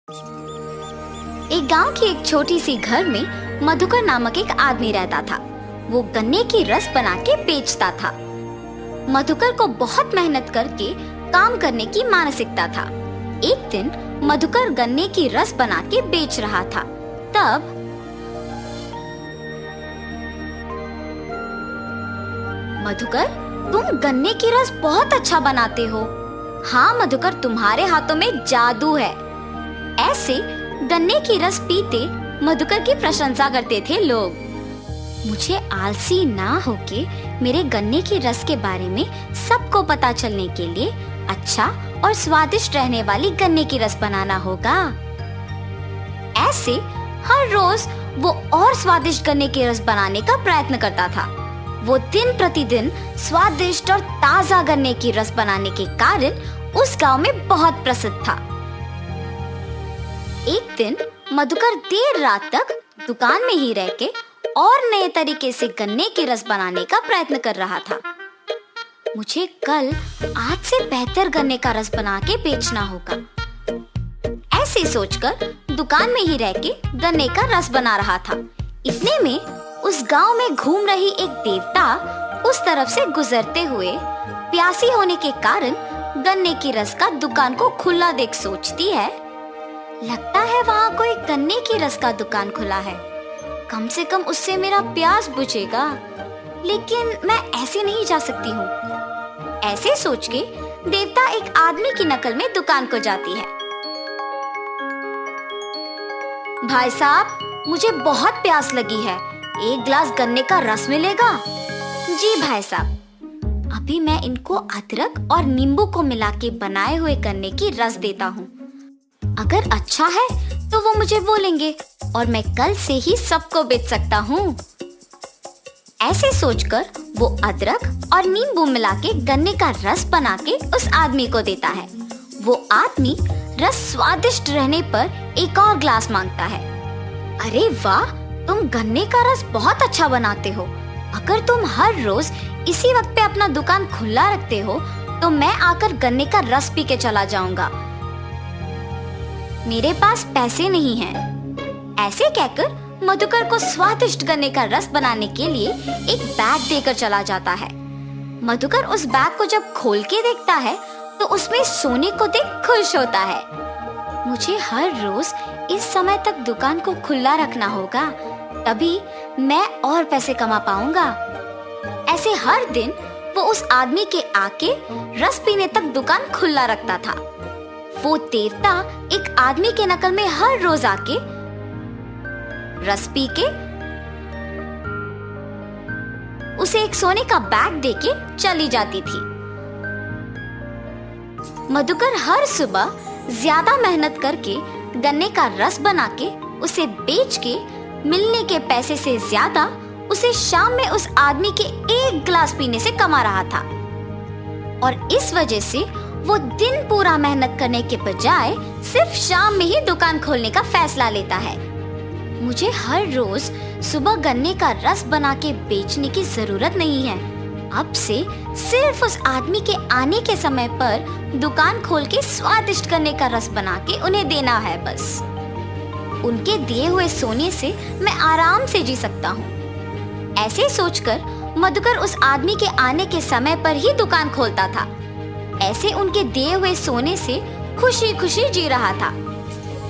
एक गांव की एक छोटी सी घर में मधुकर नामक एक आदमी रहता था। वो गन्ने की रस बना के बेचता था। मधुकर को बहुत मेहनत करके काम करने की मानसिकता था। एक दिन मधुकर गन्ने की रस बना के बेच रहा था। तब मधुकर, तुम गन्ने की रस बहुत अच्छा बनाते हो। हाँ मधुकर, तुम्हारे हाथों में जादू है। ऐसे गन्ने की रस पीते मधुकर की प्रशंसा करते थे लोग। मुझे आलसी ना होके मेरे गन्ने की रस के बारे में सबको पता चलने के लिए अच्छा और स्वादिष्ट रहने वाली गन्ने की रस बनाना होगा। ऐसे हर रोज वो और स्वादिष्ट गन्ने की रस बनाने का प्रयत्न करता था। वो दिन प्रतिदिन स्वादिष्ट और ताजा गन्ने की रस बनाने के कारण उस गांव में बहुत प्रसिद्ध था। एक दिन मधुकर देर रात तक दुकान में ही रह के और नए तरीके से गन्ने की रस बनाने का प्रयत्न कर रहा था। मुझे कल आज से बेहतर गन्ने का रस बना के बेचना होगा। ऐसे सोचकर दुकान में ही रह के गन्ने का रस बना रहा था। इतने में उस गांव में घूम रही एक देवता उस तरफ से गुजरते हुए प्यासी होने के कारण गन्ने की रस का दुकान को खुला देख सोचती है, लगता है वहाँ कोई गन्ने की रस का दुकान खुला है। कम से कम उससे मेरा प्यास बुझेगा। लेकिन मैं ऐसे नहीं जा सकती हूँ। ऐसे सोच के देवता एक आदमी की नकल में दुकान को जाती है। भाई साहब, मुझे बहुत प्यास लगी है, एक गिलास गन्ने का रस मिलेगा? जी भाई साहब, अभी मैं इनको अदरक और नींबू को मिला के बनाए हुए गन्ने की रस देता हूँ। अगर अच्छा है तो वो मुझे बोलेंगे और मैं कल से ही सबको बेच सकता हूँ। ऐसे सोचकर वो अदरक और नींबू मिला के गन्ने का रस बना के उस आदमी को देता है। वो आदमी रस स्वादिष्ट रहने पर एक और ग्लास मांगता है। अरे वाह, तुम गन्ने का रस बहुत अच्छा बनाते हो। अगर तुम हर रोज इसी वक्त पे अपना दुकान खुला रखते हो तो मैं आकर गन्ने का रस पी के चला जाऊंगा। मेरे पास पैसे नहीं हैं। ऐसे कहकर मधुकर को स्वादिष्ट गन्ने का रस बनाने के लिए एक बैग देकर चला जाता है। मधुकर उस बैग को जब खोल के देखता है तो उसमें सोने को देख खुश होता है। मुझे हर रोज इस समय तक दुकान को खुला रखना होगा, तभी मैं और पैसे कमा पाऊंगा। ऐसे हर दिन वो उस आदमी के आके रस पीने तक दुकान खुला रखता था। वो देवता एक आदमी के नकल में हर रोज आके रस पी के उसे एक सोने का बैग देके चली जाती थी। मधुकर हर सुबह ज्यादा मेहनत करके गन्ने का रस बना के उसे बेच के मिलने के पैसे से ज्यादा उसे शाम में उस आदमी के एक गिलास पीने से कमा रहा था। और इस वजह से वो दिन पूरा मेहनत करने के बजाय सिर्फ शाम में ही दुकान खोलने का फैसला लेता है। मुझे हर रोज सुबह गन्ने का रस बना के बेचने की जरूरत नहीं है। अब से सिर्फ उस आदमी के आने के समय पर दुकान खोल के स्वादिष्ट गन्ने का रस बना के उन्हें देना है बस। उनके दिए हुए सोने से मैं आराम से जी सकता हूँ। ऐसे सोचकर मधुकर उस आदमी के आने के समय पर ही दुकान खोलता था। ऐसे उनके दिए हुए सोने से खुशी खुशी जी रहा था।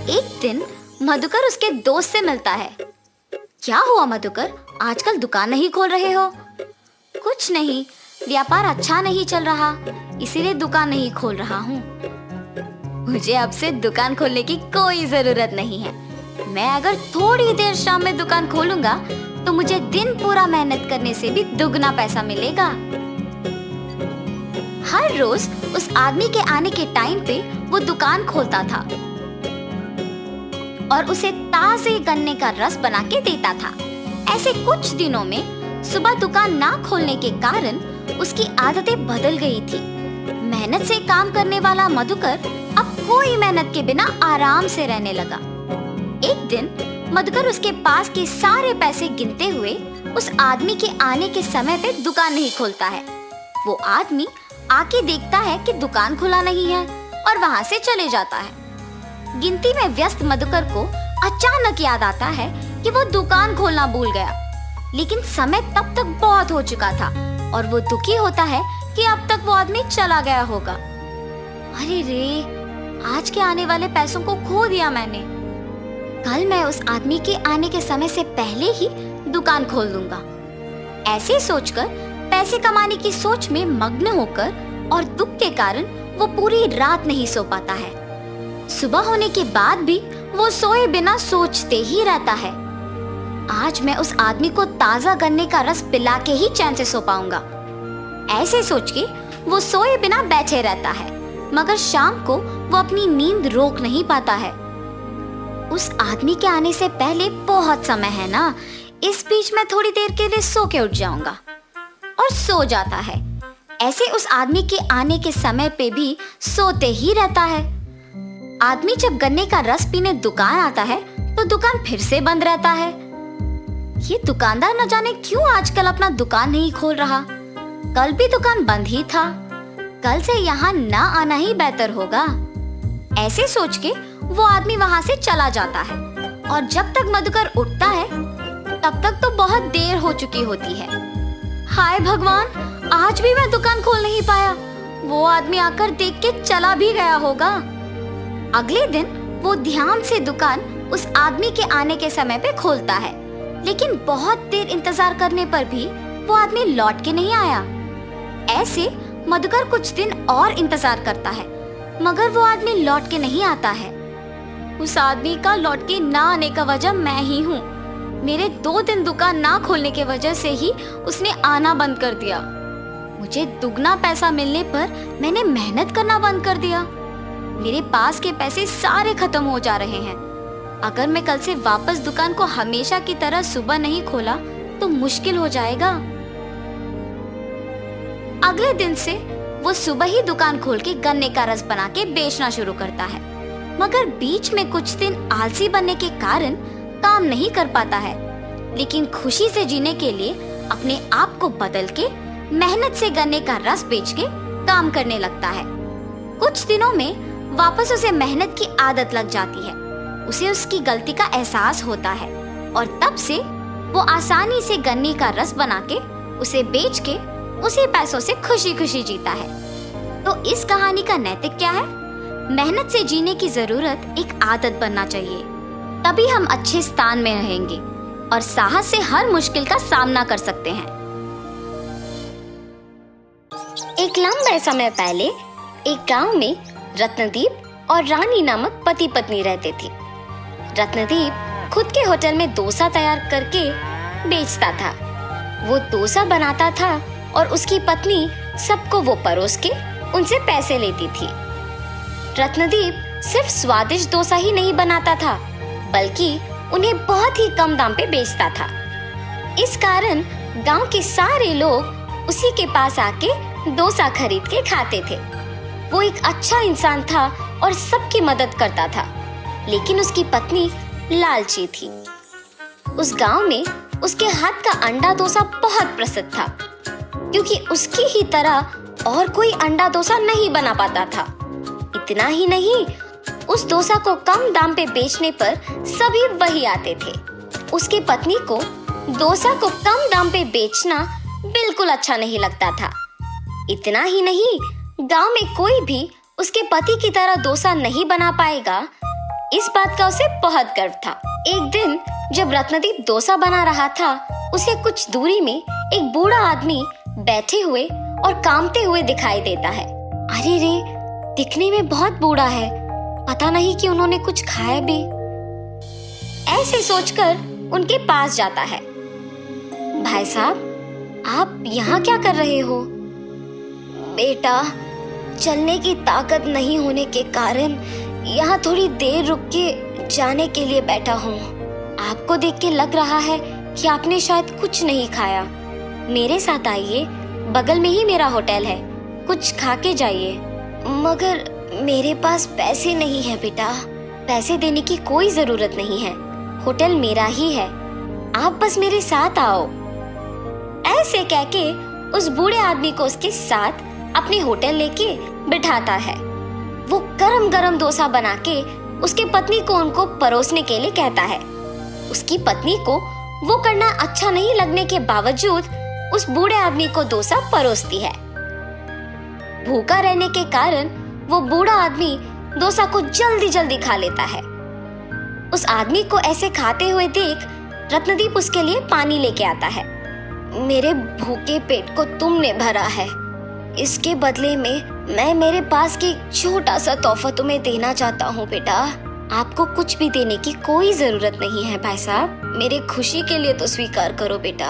एक दिन मधुकर उसके दोस्त से मिलता है। क्या हुआ मधुकर, आजकल दुकान नहीं खोल रहे हो? कुछ नहीं, व्यापार अच्छा नहीं चल रहा, इसीलिए दुकान नहीं खोल रहा हूँ। मुझे अब से दुकान खोलने की कोई जरूरत नहीं है। मैं अगर थोड़ी देर शाम में दुकान खोलूंगा तो मुझे दिन पूरा मेहनत करने से भी दुगना पैसा मिलेगा। हर रोज उस आदमी के आने के टाइम पे वो दुकान खोलता था और उसे ताजे गन्ने का रस बना के देता था। ऐसे कुछ दिनों में सुबह दुकान ना खोलने के कारण उसकी आदतें बदल गई थी। मेहनत से काम करने वाला मधुकर अब कोई मेहनत के बिना आराम से रहने लगा। एक दिन मधुकर उसके पास के सारे पैसे गिनते हुए उस आदमी के आने के समय पे दुकान नहीं खोलता है। वो आदमी आके देखता है कि दुकान खुला नहीं है और वहाँ से चले जाता है। गिनती में व्यस्त मधुकर को अचानक याद आता है कि वो दुकान खोलना भूल गया, लेकिन समय तब तक बहुत हो चुका था और वो दुखी होता है कि अब तक वो आदमी चला गया होगा। अरे रे, आज के आने वाले पैसों को खो दिया मैंने। कल मैं उस आदमी के आने के समय से पहले ही दुकान खोल दूंगा। ऐसे सोचकर पैसे कमाने की सोच में मग्न होकर और दुख के कारण वो पूरी रात नहीं सो पाता है। सुबह होने के बाद भी वो सोए बिना सोचते ही रहता है, आज मैं उस आदमी को ताजा गन्ने का रस पिला के ही चैन से सो पाऊंगा। ऐसे सोच के वो सोए बिना बैठे रहता है, मगर शाम को वो अपनी नींद रोक नहीं पाता है। उस आदमी के आने से पहले बहुत समय है ना, इस बीच मैं थोड़ी देर के लिए सो के उठ जाऊंगा, और सो जाता है। ऐसे उस आदमी के आने के समय पे भी सोते ही रहता है। आदमी जब गन्ने का रस पीने दुकान आता है तो दुकान फिर से बंद रहता है। ये दुकानदार न जाने क्यों आजकल अपना दुकान नहीं खोल रहा। कल भी दुकान बंद ही था, कल से यहाँ ना आना ही बेहतर होगा। ऐसे सोच के वो आदमी वहाँ से चला जाता है, और जब तक मधुकर उठता है तब तक तो बहुत देर हो चुकी होती है। हाय भगवान, आज भी मैं दुकान खोल नहीं पाया। वो आदमी आकर देख के चला भी गया होगा। अगले दिन वो ध्यान से दुकान उस आदमी के आने के समय पे खोलता है, लेकिन बहुत देर इंतजार करने पर भी वो आदमी लौट के नहीं आया। ऐसे मधुकर कुछ दिन और इंतजार करता है, मगर वो आदमी लौट के नहीं आता है। उस आदमी का लौट के ना आने का वजह मैं ही हूँ। मेरे 2 दिन दुकान ना खोलने के वजह से ही उसने आना बंद कर दिया। मुझे दुगना पैसा मिलने पर मैंने मेहनत करना बंद कर दिया। मेरे पास के पैसे सारे खत्म हो जा रहे हैं। अगर मैं कल से वापस दुकान को हमेशा की तरह सुबह नहीं खोला तो मुश्किल हो जाएगा। अगले दिन से वो सुबह ही दुकान खोल के गन्ने का रस बना के बेचना शुरू करता है, मगर बीच में कुछ दिन आलसी बनने के कारण काम नहीं कर पाता है। लेकिन खुशी से जीने के लिए अपने आप को बदल के मेहनत से गन्ने का रस बेच के काम करने लगता है। कुछ दिनों में वापस उसे मेहनत की आदत लग जाती है। उसे उसकी गलती का एहसास होता है, और तब से वो आसानी से गन्ने का रस बना के उसे बेच के उसी पैसों से खुशी खुशी जीता है। तो इस कहानी का नैतिक क्या है? मेहनत से जीने की जरूरत एक आदत बनना चाहिए, तभी हम अच्छे स्थान में रहेंगे और साहस से हर मुश्किल का सामना कर सकते हैं। एक लंबे समय पहले एक गांव में रत्नदीप और रानी नामक पति पत्नी रहते थे। रत्नदीप खुद के होटल में डोसा तैयार करके बेचता था। वो डोसा बनाता था और उसकी पत्नी सबको वो परोस के उनसे पैसे लेती थी। रत्नदीप सिर्फ स्वादिष्ट डोसा ही नहीं बनाता था, बल्कि उन्हें बहुत ही कम दाम पे बेचता था। इस कारण गांव के सारे लोग उसी के पास आके डोसा खरीद के खाते थे। वो एक अच्छा इंसान था और सबकी मदद करता था, लेकिन उसकी पत्नी लालची थी। उस गांव में उसके हाथ का अंडा डोसा बहुत प्रसिद्ध था, क्योंकि उसकी ही तरह और कोई अंडा डोसा नहीं बना पाता था। इतना ही नहीं, उस डोसा को कम दाम पे बेचने पर सभी वही आते थे। उसकी पत्नी को डोसा को कम दाम पे बेचना बिल्कुल अच्छा नहीं लगता था। इतना ही नहीं, गांव में कोई भी उसके पति की तरह डोसा नहीं बना पाएगा, इस बात का उसे बहुत गर्व था। एक दिन जब रत्नदीप डोसा बना रहा था, उसे कुछ दूरी में एक बूढ़ा आदमी बैठे हुए और कामते हुए दिखाई देता है। अरे रे, दिखने में बहुत बूढ़ा है, पता नहीं कि उन्होंने कुछ खाया भी। ऐसे सोचकर उनके पास जाता है। भाई साहब, आप यहाँ क्या कर रहे हो? बेटा, चलने की ताकत नहीं होने के कारण यहाँ थोड़ी देर रुक के जाने के लिए बैठा हूँ। आपको देख के लग रहा है कि आपने शायद कुछ नहीं खाया। मेरे साथ आइए, बगल में ही मेरा होटल है, कुछ खा के जाइए। मगर मेरे पास पैसे नहीं है बेटा। पैसे देने की कोई जरूरत नहीं है, होटल मेरा ही है, आप बस मेरे साथ आओ। ऐसे कहके उस बूढ़े आदमी को उसके साथ अपने होटल लेके बिठाता है। वो गरम गरम डोसा बना के उसके पत्नी को उनको परोसने के लिए कहता है। उसकी पत्नी को वो करना अच्छा नहीं लगने के बावजूद उस बूढ़े आदमी को डोसा परोसती है। भूखा रहने के कारण वो बूढ़ा आदमी डोसा को जल्दी जल्दी खा लेता है। उस आदमी को ऐसे खाते हुए देख रत्नदीप उसके लिए पानी लेके आता है। मेरे भूखे पेट को तुमने भरा है, इसके बदले में मैं मेरे पास की छोटा सा तोहफा तुम्हें देना चाहता हूँ बेटा। आपको कुछ भी देने की कोई जरूरत नहीं है भाई साहब, मेरे खुशी के लिए तो स्वीकार करो बेटा।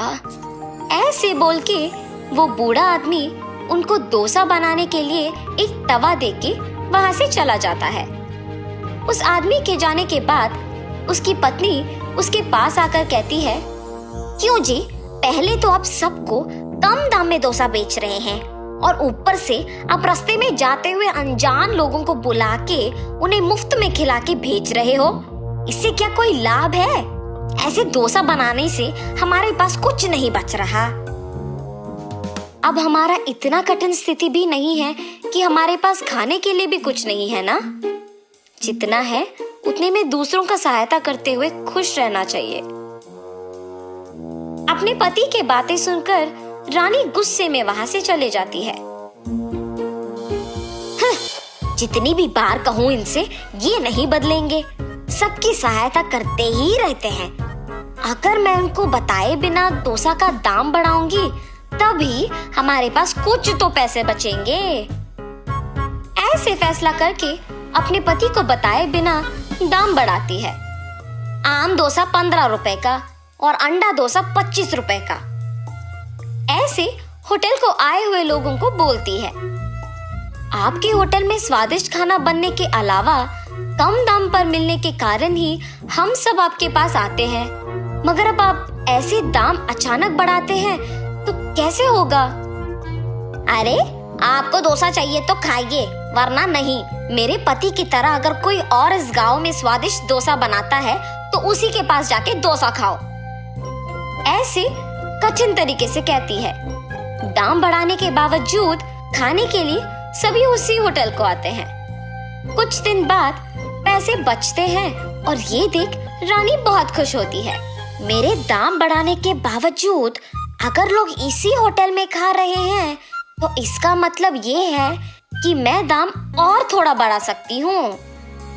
ऐसे बोल के वो बूढ़ा आदमी उनको डोसा बनाने के लिए एक तवा देके वहाँ से चला जाता है। उस आदमी के जाने के बाद उसकी पत्नी उसके पास आकर कहती है, क्यों जी, पहले तो आप सबको कम दाम में डोसा बेच रहे हैं और ऊपर से आप रास्ते में जाते हुए अनजान लोगों को बुला के उन्हें मुफ्त में खिला के भेज रहे हो। इससे क्या कोई लाभ है? ऐसे डोसा बनाने से हमारे पास कुछ नहीं बच रहा। अब हमारा इतना कठिन स्थिति भी नहीं है कि हमारे पास खाने के लिए भी कुछ नहीं है ना। जितना है उतने में दूसरों का सहायता करते हुए खुश रहना चाहिए। अपने पति के बातें सुनकर रानी गुस्से में वहां से चले जाती है। जितनी भी बार कहूं इनसे, ये नहीं बदलेंगे, सबकी सहायता करते ही रहते हैं। अगर मैं उनको बताए बिना डोसा का दाम बढ़ाऊंगी तभी हमारे पास कुछ तो पैसे बचेंगे। ऐसे फैसला करके अपने पति को बताए बिना दाम बढ़ाती है। आम डोसा 15 रुपए का और अंडा डोसा 25 रुपए का। ऐसे होटल को आए हुए लोगों को बोलती है, आपके होटल में स्वादिष्ट खाना बनने के अलावा कम दाम पर मिलने के कारण ही हम सब आपके पास आते हैं, मगर अब आप ऐसे दाम अचानक बढ़ाते हैं तो कैसे होगा? अरे आपको डोसा चाहिए तो खाइए, वरना नहीं। मेरे पति की तरह अगर कोई और इस गांव में स्वादिष्ट डोसा बनाता है तो उसी के पास जाके डोसा खाओ। ऐसे कठिन तरीके से कहती है। दाम बढ़ाने के बावजूद खाने के लिए सभी उसी होटल को आते हैं। कुछ दिन बाद पैसे बचते हैं और ये देख रानी बहुत खुश होती है। मेरे दाम बढ़ाने के बावजूद अगर लोग इसी होटल में खा रहे हैं तो इसका मतलब ये है कि मैं दाम और थोड़ा बढ़ा सकती हूँ।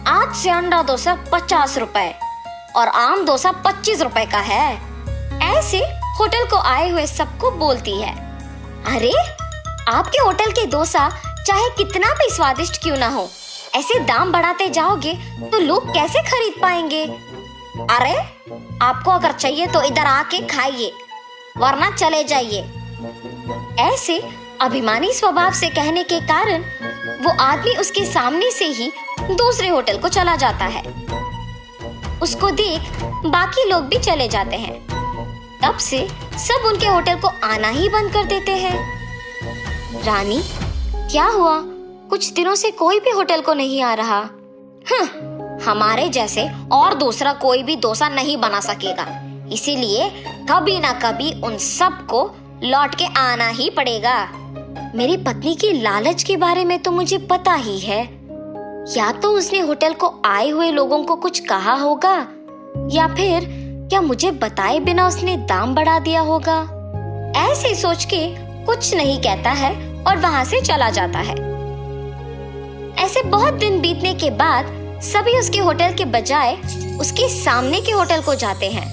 आज से अंडा डोसा 50 रुपए और आम डोसा 25 रुपए का है। ऐसे होटल को आए हुए सबको बोलती है, अरे आपके होटल के डोसा चाहे कितना भी स्वादिष्ट क्यों ना हो, ऐसे दाम बढ़ाते जाओगे तो लोग कैसे खरीद पाएंगे? अरे आपको अगर चाहिए तो इधर आके खाइए, वरना चले जाइए। ऐसे अभिमानी स्वभाव से कहने के कारण वो आदमी उसके सामने से ही दूसरे होटल को चला जाता है। उसको देख बाकी लोग भी चले जाते हैं। तब से सब उनके होटल को आना ही बंद कर देते हैं। रानी, क्या हुआ? कुछ दिनों से कोई भी होटल को नहीं आ रहा। हमारे जैसे और दूसरा कोई भी डोसा नहीं बना सकेगा, इसीलिए कभी ना कभी उन सबको लौट के आना ही पड़ेगा। मेरी पत्नी की लालच के बारे में तो मुझे पता ही है। या तो उसने होटल को आए हुए लोगों को कुछ कहा होगा, या फिर क्या मुझे बताए बिना उसने दाम बढ़ा दिया होगा। ऐसे सोच के कुछ नहीं कहता है और वहां से चला जाता है। ऐसे बहुत दिन बीतने के बाद सभी उसके होटल के बजाय उसके सामने के होटल को जाते हैं।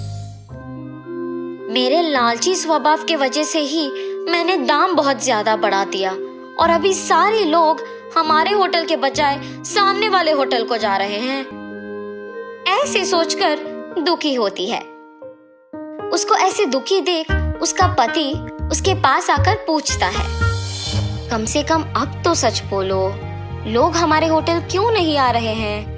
मेरे लालची स्वभाव के वजह से ही मैंने दाम बहुत ज्यादा बढ़ा दिया और अभी सारे लोग हमारे होटल के बजाय सामने वाले होटल को जा रहे हैं। ऐसे सोचकर दुखी होती है। उसको ऐसे दुखी देख उसका पति उसके पास आकर पूछता है, कम से कम अब तो सच बोलो, लोग हमारे होटल क्यों नहीं आ रहे हैं?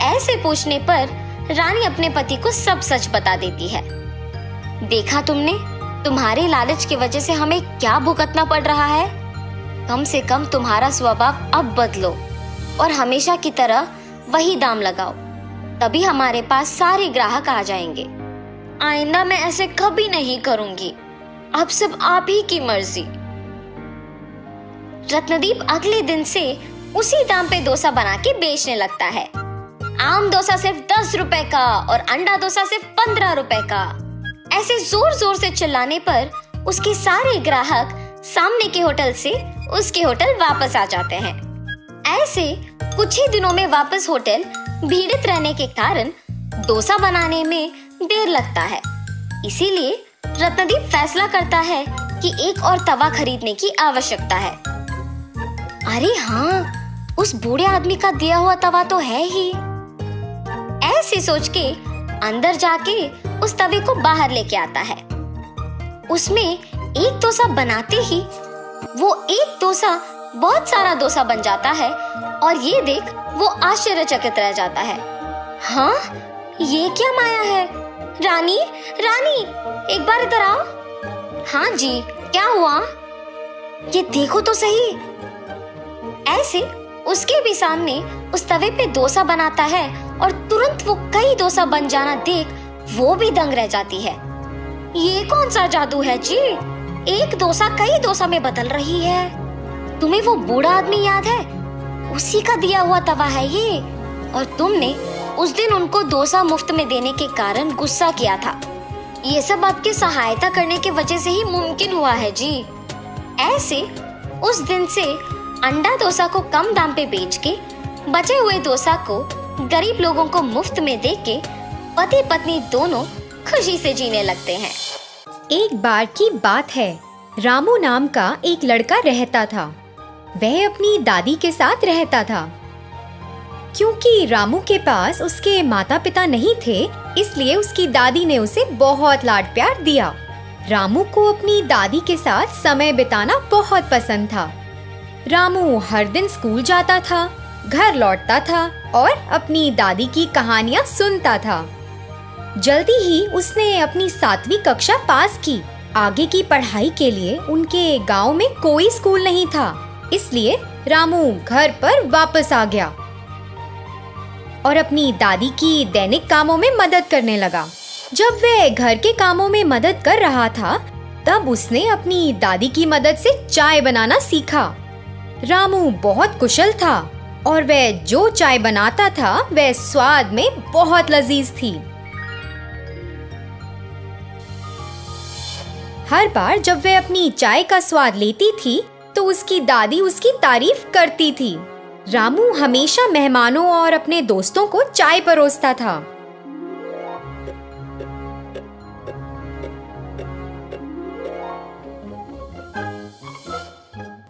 ऐसे पूछने पर रानी अपने पति को सब सच बता देती है। देखा तुमने, तुम्हारे लालच की वजह से हमें क्या भुगतना पड़ रहा है। कम से कम तुम्हारा स्वभाव अब बदलो और हमेशा की तरह वही दाम लगाओ, तभी हमारे पास सारे ग्राहक आ जाएंगे। आइंदा मैं ऐसे कभी नहीं करूंगी, अब सब आप ही की मर्जी। रत्नदीप अगले दिन से उसी दाम पे डोसा बना के बेचने लगता है। आम डोसा सिर्फ 10 रुपए का और अंडा डोसा सिर्फ 15 रुपए का। ऐसे जोर जोर से चिल्लाने पर उसके सारे ग्राहक सामने के होटल से उसके होटल वापस आ जाते हैं। ऐसे कुछ ही दिनों में वापस होटल भीड़ित रहने के कारण डोसा बनाने में देर लगता है। इसीलिए रत्नदीप फैसला करता है कि एक और तवा खरीदने की आवश्यकता है। अरे हाँ, उस बूढ़े आदमी का दिया हुआ तवा तो है ही। ऐसे सोच के अंदर जाके उस तवे को बाहर लेके आता है। उसमें एक डोसा बनाते ही वो एक डोसा बहुत सारा डोसा बन जाता है और ये देख वो आश्चर्यचकित रह जाता है। हाँ, ये क्या माया है? रानी, रानी, एक बार इधर आओ। हाँ जी, क्या हुआ? ये देखो तो सही। ऐसे उसके भी सामने उस तवे पे डोसा बनाता है और तुरंत वो कई डोसा बन जाना देख वो भी दंग रह जाती है। ये कौन सा जादू है जी? एक डोसा कई डोसा में बदल रही है। तुम्हें वो बूढ़ा आदमी याद है? उसी का दिया हुआ तवा है ये। और तुमने उस दिन उनको डोसा मुफ्त में देने के कारण गुस्सा किया था। ये सब आपकी सहायता करने की वजह से ही मुमकिन हुआ है जी। ऐसे उस दिन से अंडा डोसा को कम दाम पे बेच के बचे हुए डोसा को गरीब लोगों को मुफ्त में दे के पति पत्नी दोनों खुशी से जीने लगते हैं। एक बार की बात है, रामू नाम का एक लड़का रहता था। वह अपनी दादी के साथ रहता था। क्योंकि रामू के पास उसके माता पिता नहीं थे, इसलिए उसकी दादी ने उसे बहुत लाड प्यार दिया। रामू को अपनी दादी के साथ समय बिताना बहुत पसंद था। रामू हर दिन स्कूल जाता था, घर लौटता था और अपनी दादी की कहानियाँ सुनता था। जल्दी ही उसने अपनी 7वीं कक्षा पास की। आगे की पढ़ाई के लिए उनके गांव में कोई स्कूल नहीं था, इसलिए रामू घर पर वापस आ गया और अपनी दादी की दैनिक कामों में मदद करने लगा। जब वह घर के कामों में मदद कर रहा था, तब उसने अपनी दादी की मदद से चाय बनाना सीखा। रामू बहुत कुशल था और वह जो चाय बनाता था वह स्वाद में बहुत लजीज थी। हर बार जब वह अपनी चाय का स्वाद लेती थी, तो उसकी दादी उसकी तारीफ करती थी। रामू हमेशा मेहमानों और अपने दोस्तों को चाय परोसता था।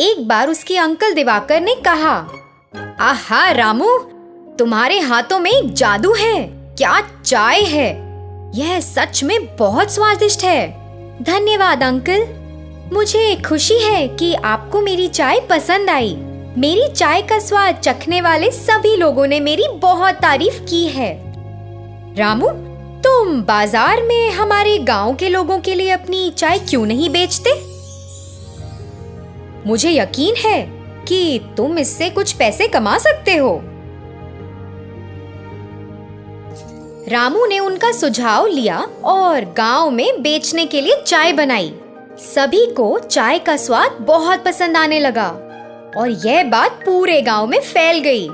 एक बार उसके अंकल दिवाकर ने कहा, आहा रामू, तुम्हारे हाथों में एक जादू है। क्या चाय है! यह सच में बहुत स्वादिष्ट है। धन्यवाद अंकल, मुझे खुशी है कि आपको मेरी चाय पसंद आई। मेरी चाय का स्वाद चखने वाले सभी लोगों ने मेरी बहुत तारीफ की है। रामू, तुम बाजार में हमारे गांव के लोगों के लिए अपनी चाय क्यों नहीं बेचते? मुझे यकीन है कि तुम इससे कुछ पैसे कमा सकते हो। रामू ने उनका सुझाव लिया और गांव में बेचने के लिए चाय बनाई। सभी को चाय का स्वाद बहुत पसंद आने लगा और यह बात पूरे गांव में फैल गई।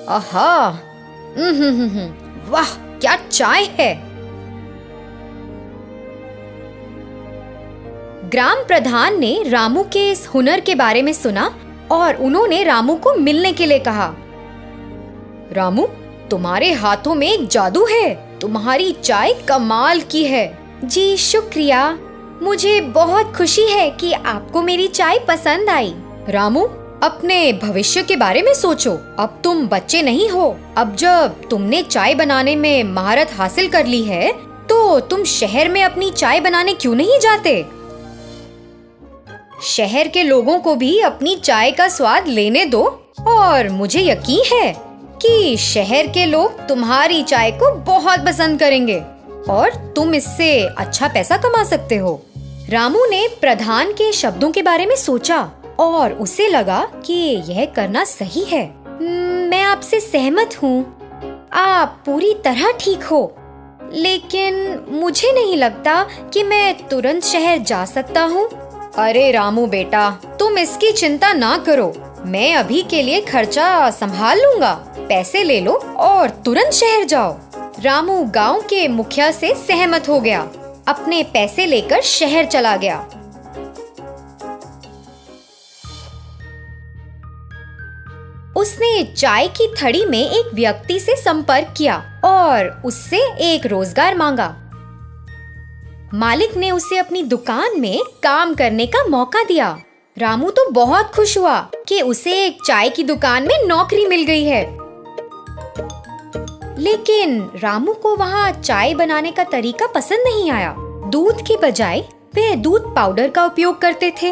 आहा, वाह, क्या चाय है! ग्राम प्रधान ने रामू के इस हुनर के बारे में सुना और उन्होंने रामू को मिलने के लिए कहा। रामू, तुम्हारे हाथों में एक जादू है। तुम्हारी चाय कमाल की है। जी शुक्रिया, मुझे बहुत खुशी है कि आपको मेरी चाय पसंद आई। रामू, अपने भविष्य के बारे में सोचो। अब तुम बच्चे नहीं हो। अब जब तुमने चाय बनाने में महारत हासिल कर ली है, तो तुम शहर में अपनी चाय बनाने क्यों नहीं जाते? शहर के लोगों को भी अपनी चाय का स्वाद लेने दो और मुझे यकीन है कि शहर के लोग तुम्हारी चाय को बहुत पसंद करेंगे और तुम इससे अच्छा पैसा कमा सकते हो। रामू ने प्रधान के शब्दों के बारे में सोचा और उसे लगा कि यह करना सही है। मैं आपसे सहमत हूँ। आप पूरी तरह ठीक हो, लेकिन मुझे नहीं लगता कि मैं तुरंत शहर जा सकता हूँ। अरे रामू बेटा, तुम तुम इसकी चिंता ना करो, मैं अभी के लिए खर्चा संभाल लूंगा। पैसे ले लो और तुरंत शहर जाओ। रामू गांव के मुखिया से सहमत हो गया, अपने पैसे लेकर शहर चला गया। उसने चाय की थड़ी में एक व्यक्ति से संपर्क किया और उससे एक रोजगार मांगा। मालिक ने उसे अपनी दुकान में काम करने का मौका दिया। रामू तो बहुत खुश हुआ कि उसे एक चाय की दुकान में नौकरी मिल गई है। लेकिन रामू को वहाँ चाय बनाने का तरीका पसंद नहीं आया। दूध के बजाय वे दूध पाउडर का उपयोग करते थे।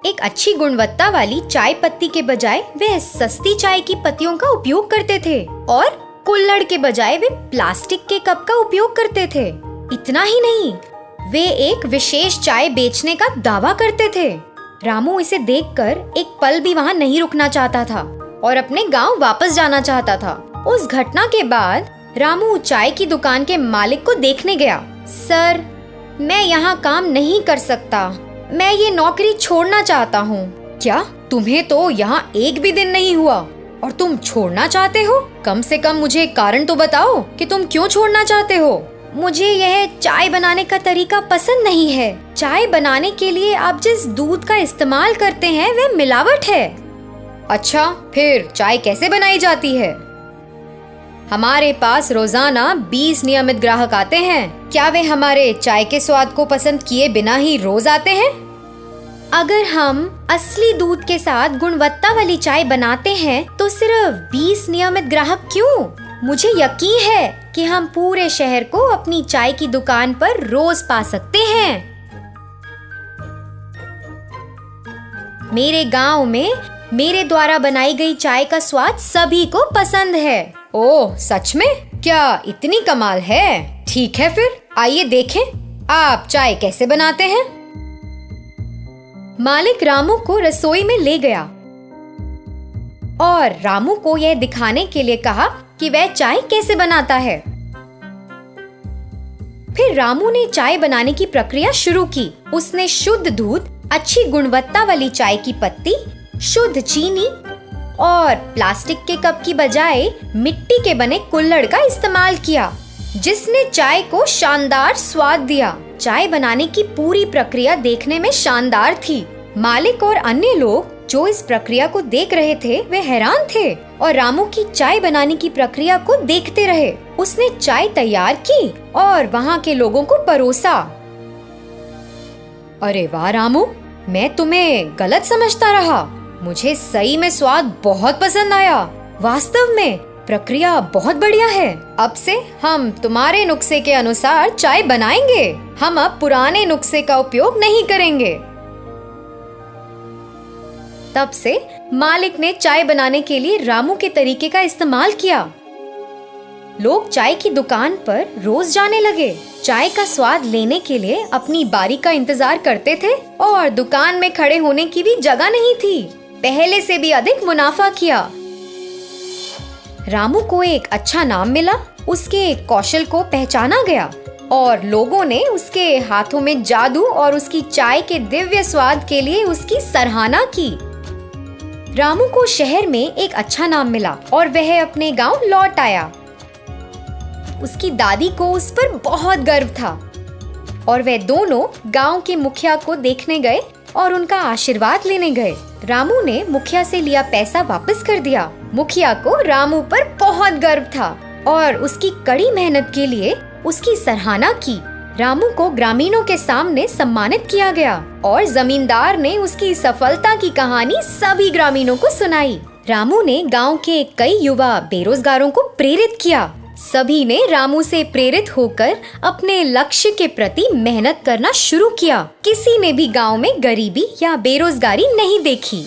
एक अच्छी गुणवत्ता वाली चाय पत्ती के बजाय वे सस्ती चाय की पत्तियों का उपयोग करते थे और कुल्हड़ के बजाय वे प्लास्टिक के कप का उपयोग करते थे। इतना ही नहीं, वे एक विशेष चाय बेचने का दावा करते थे। रामू इसे देखकर एक पल भी वहाँ नहीं रुकना चाहता था और अपने गांव वापस जाना चाहता था। उस घटना के बाद रामू चाय की दुकान के मालिक को देखने गया। सर, मैं यहाँ काम नहीं कर सकता, मैं ये नौकरी छोड़ना चाहता हूँ। क्या तुम्हें तो यहाँ एक भी दिन नहीं हुआ और तुम छोड़ना चाहते हो? कम से कम मुझे कारण तो बताओ कि तुम क्यों छोड़ना चाहते हो। मुझे यह चाय बनाने का तरीका पसंद नहीं है। चाय बनाने के लिए आप जिस दूध का इस्तेमाल करते हैं वह मिलावट है। अच्छा, फिर चाय कैसे बनाई जाती है? हमारे पास रोजाना 20 नियमित ग्राहक आते हैं। क्या वे हमारे चाय के स्वाद को पसंद किए बिना ही रोज आते हैं? अगर हम असली दूध के साथ गुणवत्ता वाली चाय बनाते हैं तो सिर्फ 20 नियमित ग्राहक क्यों? मुझे यकीन है कि हम पूरे शहर को अपनी चाय की दुकान पर रोज पा सकते हैं। मेरे गांव में मेरे द्वारा बनाई गई चाय का स्वाद सभी को पसंद है। ओह, सच में? क्या इतनी कमाल है? ठीक है, फिर आइए देखें आप चाय कैसे बनाते हैं। मालिक रामू को रसोई में ले गया और रामू को यह दिखाने के लिए कहा कि वह चाय कैसे बनाता है। फिर रामू ने चाय बनाने की प्रक्रिया शुरू की। उसने शुद्ध दूध, अच्छी गुणवत्ता वाली चाय की पत्ती, शुद्ध चीनी और प्लास्टिक के कप की बजाय मिट्टी के बने कुल्हड़ का इस्तेमाल किया, जिसने चाय को शानदार स्वाद दिया। चाय बनाने की पूरी प्रक्रिया देखने में शानदार थी। मालिक और अन्य लोग जो इस प्रक्रिया को देख रहे थे वे हैरान थे और रामू की चाय बनाने की प्रक्रिया को देखते रहे। उसने चाय तैयार की और वहाँ के लोगों को परोसा। अरे वाह रामू, मैं तुम्हें गलत समझता रहा। मुझे सही में स्वाद बहुत पसंद आया। वास्तव में प्रक्रिया बहुत बढ़िया है। अब से हम तुम्हारे नुस्खे के अनुसार चाय बनाएंगे। हम अब पुराने नुस्खे का उपयोग नहीं करेंगे। तब से मालिक ने चाय बनाने के लिए रामू के तरीके का इस्तेमाल किया। लोग चाय की दुकान पर रोज जाने लगे। चाय का स्वाद लेने के लिए अपनी बारी का इंतजार करते थे और दुकान में खड़े होने की भी जगह नहीं थी। पहले से भी अधिक मुनाफा किया। रामू को एक अच्छा नाम मिला, उसके कौशल को पहचाना गया और लोगों ने उसके हाथों में जादू और उसकी चाय के दिव्य स्वाद के लिए उसकी सराहना की। रामू को शहर में एक अच्छा नाम मिला और वह अपने गांव लौट आया। उसकी दादी को उस पर बहुत गर्व था और वे दोनों गांव के मुखिया को देखने गए और उनका आशीर्वाद लेने गए। रामू ने मुखिया से लिया पैसा वापस कर दिया। मुखिया को रामू पर बहुत गर्व था और उसकी कड़ी मेहनत के लिए उसकी सराहना की। रामू को ग्रामीणों के सामने सम्मानित किया गया और जमींदार ने उसकी सफलता की कहानी सभी ग्रामीणों को सुनाई। रामू ने गांव के कई युवा बेरोजगारों को प्रेरित किया। सभी ने रामू से प्रेरित होकर अपने लक्ष्य के प्रति मेहनत करना शुरू किया। किसी ने भी गांव में गरीबी या बेरोजगारी नहीं देखी।